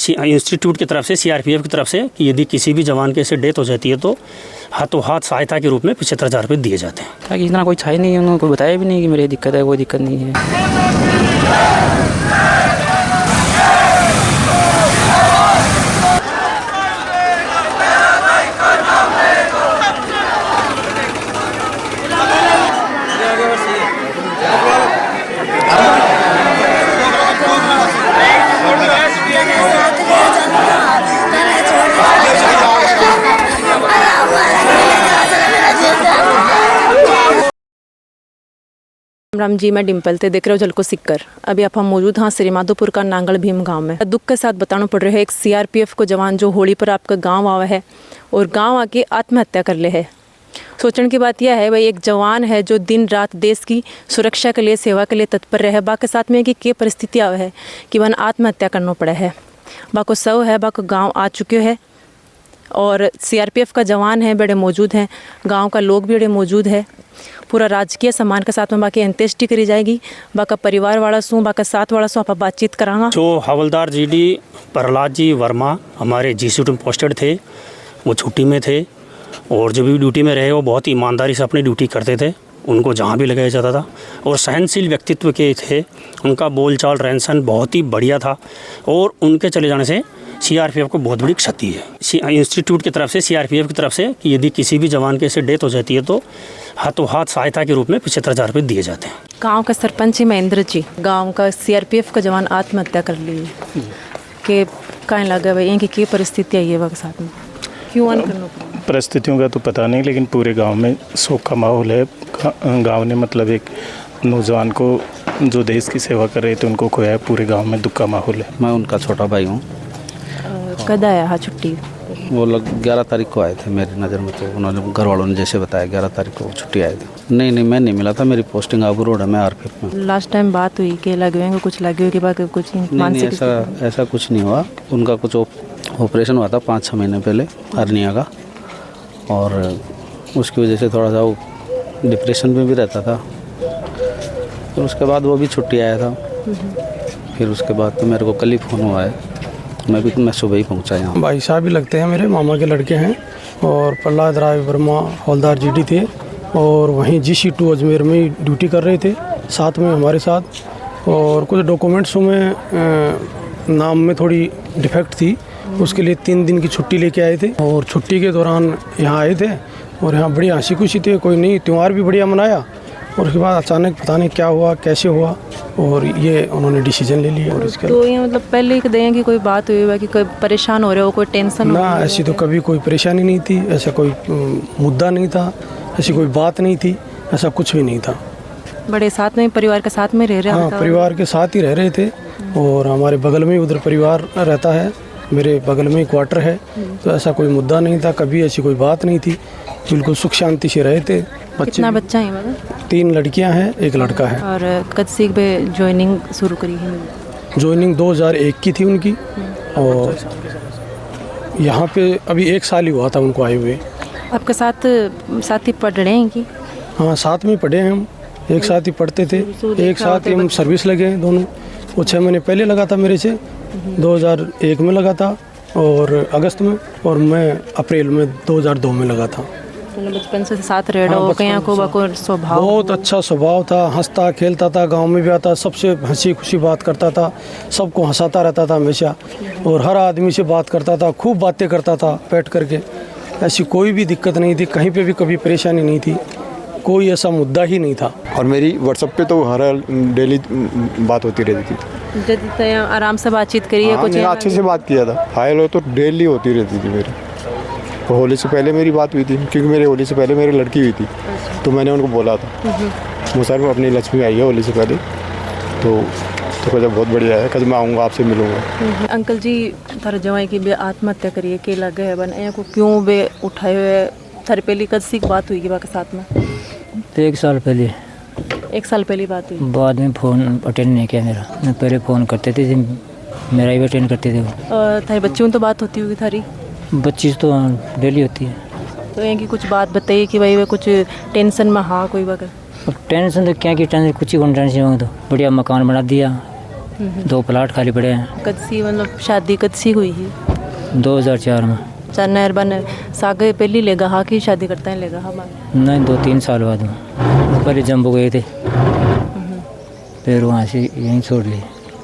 Institute की तरफ से, सीआरपीएफ की तरफ से, कि यदि किसी भी जवान के ऐसे डेथ हो जाती है तो हाथों हाथ सहायता के रूप में 75,000 रुपये दिए जाते हैं। ताकि इतना कोई था ही नहीं, उन्होंने कोई बताया भी नहीं कि मेरी दिक्कत है, कोई दिक्कत नहीं है। राम जी, मैं डिम्पल थे, देख रहे हो झलको सिक्कर। अभी आप हम मौजूद हाँ श्री माधोपुर का नांगल भीम गांव में। दुख के साथ बताना पड़ रहा है, एक सीआरपीएफ को जवान जो होली पर आपका गांव आवा है और गांव आके आत्महत्या कर ले है। सोचने की बात यह है भाई, एक जवान है जो दिन रात देश की सुरक्षा के लिए, सेवा के लिए तत्पर रहे, बाकी साथ में कि परिस्थिति आवा है कि वन आत्महत्या करना पड़ा है। बाको सव है, बाको गाँव आ चुके हैं और सीआरपीएफ का जवान है, बड़े मौजूद हैं, गांव का लोग भी बड़े मौजूद है। पूरा राजकीय सम्मान के साथ में बाकी अंत्येष्टि करी जाएगी। बाका परिवार वाला सू, बाका साथ वाला सू आप बातचीत करांगा। जो हवलदार जीडी प्रहलाद जी वर्मा हमारे जीसी में पोस्टेड थे, वो छुट्टी में थे और जो भी ड्यूटी में रहे वो बहुत ईमानदारी से अपनी ड्यूटी करते थे। उनको जहाँ भी लगाया जाता था और सहनशील व्यक्तित्व के थे। उनका बोलचाल, रहन सहन बहुत ही बढ़िया था और उनके चले जाने से सीआरपीएफ को बहुत बड़ी क्षति है। इंस्टीट्यूट की तरफ से, सीआरपीएफ की तरफ से, कि यदि किसी भी जवान के ऐसे डेथ हो जाती है तो हाथों हाथ सहायता के रूप में 75,000 रुपये दिए जाते हैं। गांव का सरपंच महेंद्र जी, गांव का सीआरपीएफ का जवान आत्महत्या कर ली के कहीं लगा भाई, इनकी क्या परिस्थिति आई है वक्त साथ में, क्यों अन करना पड़ा? परिस्थितियों का तो पता नहीं, लेकिन पूरे गांव में शोक का माहौल है। गांव ने मतलब एक नौजवान को जो देश की सेवा कर रहे थे उनको खोया है। पूरे गांव में दुख का माहौल है। मैं उनका छोटा भाई हूँ। कद आया है छुट्टी? वो लोग 11 तारीख को आए थे मेरी नज़र में, तो उन्होंने घर वालों ने जैसे बताया 11 तारीख को छुट्टी आए थे। नहीं, मैं नहीं मिला था, मेरी पोस्टिंग आबू रोड है, मैं आरपीएफ में। लास्ट टाइम बात हुई कि लगे हुए कुछ लगे हुए के बाद कुछ नहीं, ऐसा कुछ नहीं हुआ। उनका कुछ ऑपरेशन हुआ था 5-6 महीने पहले हर्निया का, और उसकी वजह से थोड़ा सा वो डिप्रेशन में भी रहता था। तो उसके बाद वो भी छुट्टी आया था। फिर उसके बाद तो मेरे को कल ही फ़ोन हुआ है, मैं सुबह ही पहुंचा यहाँ। भाई साहब भी लगते हैं, मेरे मामा के लड़के हैं और प्रहलाद राय वर्मा हवलदार जीडी थे और वहीं GC2 अजमेर में ड्यूटी कर रहे थे साथ में हमारे साथ। और कुछ डॉक्यूमेंट्सों में नाम में थोड़ी डिफेक्ट थी, उसके लिए 3 दिन की छुट्टी लेके आए थे और छुट्टी के दौरान यहाँ आए थे और यहाँ बड़ी हंसी खुशी थे, कोई नहीं, त्यौहार भी बढ़िया मनाया। और उसके बाद अचानक पता नहीं क्या हुआ, कैसे हुआ, और ये उन्होंने डिसीजन ले लिया। और इसके तो ये मतलब पहले ही दें कि कोई बात हुई है कि कोई परेशान हो रहे हो, कोई टेंशन ना, ऐसी तो कभी कोई परेशानी नहीं थी, ऐसा कोई मुद्दा नहीं था, ऐसी कोई बात नहीं थी, ऐसा कुछ भी नहीं था। बड़े साथ में, परिवार के साथ में रह रहे? हाँ, परिवार के साथ ही रह रहे थे और हमारे बगल में उधर परिवार रहता है, मेरे बगल में ही क्वार्टर है, तो ऐसा कोई मुद्दा नहीं था, कभी ऐसी कोई बात नहीं थी, बिल्कुल सुख शांति से रहे थे। कितना बच्चा है मतलब? 3 लड़कियां हैं, 1 लड़का है। और कब से ज्वाइनिंग शुरू करी है? ज्वाइनिंग 2001 की थी उनकी और यहाँ पे अभी 1 साल ही हुआ था उनको आए हुए। आपके साथ ही पढ़ रहे हैं कि? हाँ, साथ में पढ़े हैं हम, एक साथ ही पढ़ते थे, एक साथ ही हम सर्विस लगे हैं दोनों। वो 6 महीने पहले लगा था मेरे से, 2001 में लगा था और अगस्त में, और मैं अप्रैल में 2002 में लगा था। बचपन से साथ रह रहा हो, कहीं को स्वभाव बहुत अच्छा स्वभाव था, हंसता खेलता था, गांव में भी आता, सबसे हंसी खुशी बात करता था, सबको हंसाता रहता था हमेशा, और हर आदमी से बात करता था, खूब बातें करता था बैठ करके। ऐसी कोई भी दिक्कत नहीं थी, कहीं पे भी कभी परेशानी नहीं थी, कोई ऐसा मुद्दा ही नहीं था। और मेरी व्हाट्सएप पे तो हर डेली बात होती रहती थी। आराम से बातचीत करिए, कुछ अच्छे से बात किया था, हाय लो तो डेली होती रहती थी मेरी। तो होली से पहले मेरी बात हुई थी, क्योंकि मेरे होली से पहले मेरी लड़की हुई थी, तो मैंने उनको बोला था वो सर अपनी लक्ष्मी आई है होली से पहले, तो कहते बहुत बढ़िया है, कल मैं आऊँगा आपसे मिलूँगा। अंकल जी, थारे जवाई की बे आत्महत्या करिए के लगे है बन को क्यों बे उठाए हुए? थारे पहली कद सी बात हुई के साथ में? तो 1 साल पहले। 1 साल पहली बात हुई? बाद में फ़ोन अटेंड नहीं किया मेरा, मैं पहले फ़ोन करते थे, मेरा ही अटेंड करते थे वो। थारे बच्चों तो बात होती होगी थारी? बच्ची तो डेली होती है। तो इनकी कुछ बात बताइए कि भाई वे कुछ टेंशन में हाँ कोई वगैरह? अब टेंशन तो क्या की टेंशन, कुछ ही कौन टेंशन हो, तो बढ़िया मकान बना दिया, 2 प्लाट खाली पड़े हैं। कद सी मतलब शादी कद सी हुई है? 2004 में। चार नहरबन सागे पहली लेगा हाँ की शादी करता है लेगा हाँ नहीं 2-3 साल बाद में, पहले जम्मू गए थे, फिर वहाँ से यहीं छोड़ ली,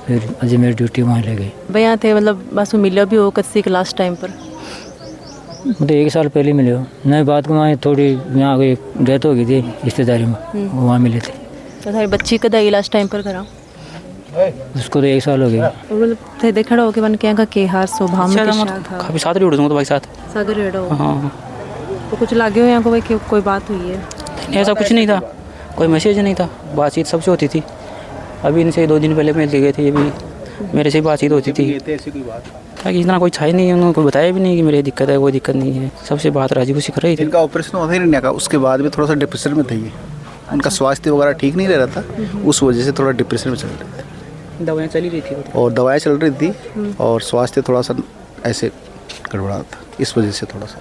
फिर अजमेर ड्यूटी वहाँ ले गई। भैया थे मतलब बस मिलो भी हो कद सी के लास्ट टाइम पर? मतलब 1 साल पहले मिले हो, नहीं बात को वहाँ थोड़ी यहाँ गई डेथ हो गई थी रिश्तेदारी में, वहाँ मिले थे। तो थारी बच्ची कद आई लास्ट टाइम पर करा? उसको तो 1 साल हो गया। मतलब थे देखड़ा हो के बन क्या का के हार स्वभाव में क्या था? काफ़ी साथ रेड़ दूँगा तो भाई साथ। सागर रेड़ो हाँ, तो कुछ लागे हो यहाँ को भाई कि कोई बात हुई है? नहीं ऐसा कुछ नहीं था, कोई मैसेज नहीं था, बातचीत सबसे होती थी। अभी इनसे 2 दिन पहले मिल गए थे, ये भी मेरे से बातचीत होती थी। ताकि इतना कोई छाई नहीं, उन्होंने कोई बताया भी नहीं कि मेरी दिक्कत है, कोई दिक्कत नहीं है, सबसे बात राजी खुशी कर रही थी। इनका ऑपरेशन हुआ था इंडिया का, उसके बाद में थोड़ा सा डिप्रेशन में थे ये। उनका स्वास्थ्य वगैरह ठीक नहीं रह रहा था, उस वजह से थोड़ा डिप्रेशन में चल रहे थे। दवाएं चली रही थी और दवाएं चल रही थी और स्वास्थ्य थोड़ा सा ऐसे गड़बड़ा था, इस वजह से थोड़ा सा।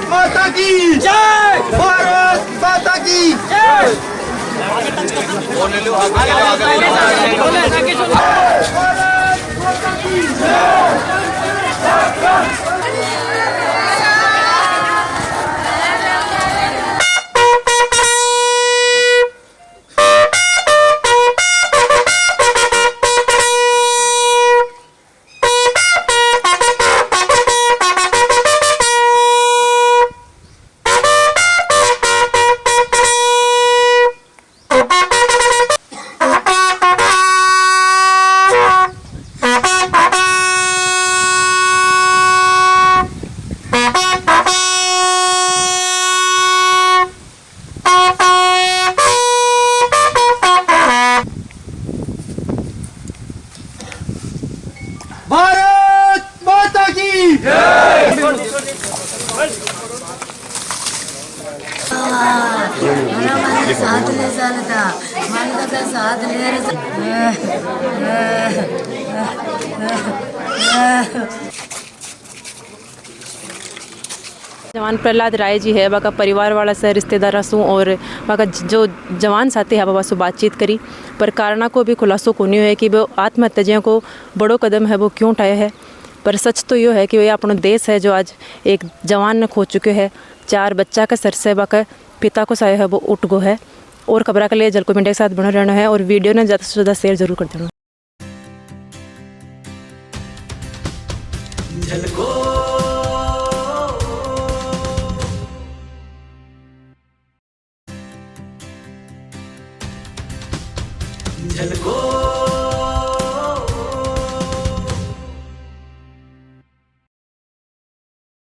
माता की जय, भारत माता की जय। भारत माता की साथ ले चलता मन का साथ ले जवान प्रहलाद राय जी है, वहाँ का परिवार वाला से रिश्तेदार सूँ और वहाँ का जो जवान साथी है वहाँ से बातचीत करी, पर कारणा को भी खुलासो को नहीं है कि वो आत्महत्या को बड़ो कदम है वो क्यों उठाया है। पर सच तो यो है कि ये अपना देश है जो आज एक जवान ने खो चुके हैं, 4 बच्चा का सर से वहाँ पिता को साया है वो उठ गो है। और खबर के लिए जलको मीडिया के साथ बना रहना है और वीडियो ने ज़्यादा से ज़्यादा शेयर जरूर कर देना। झलको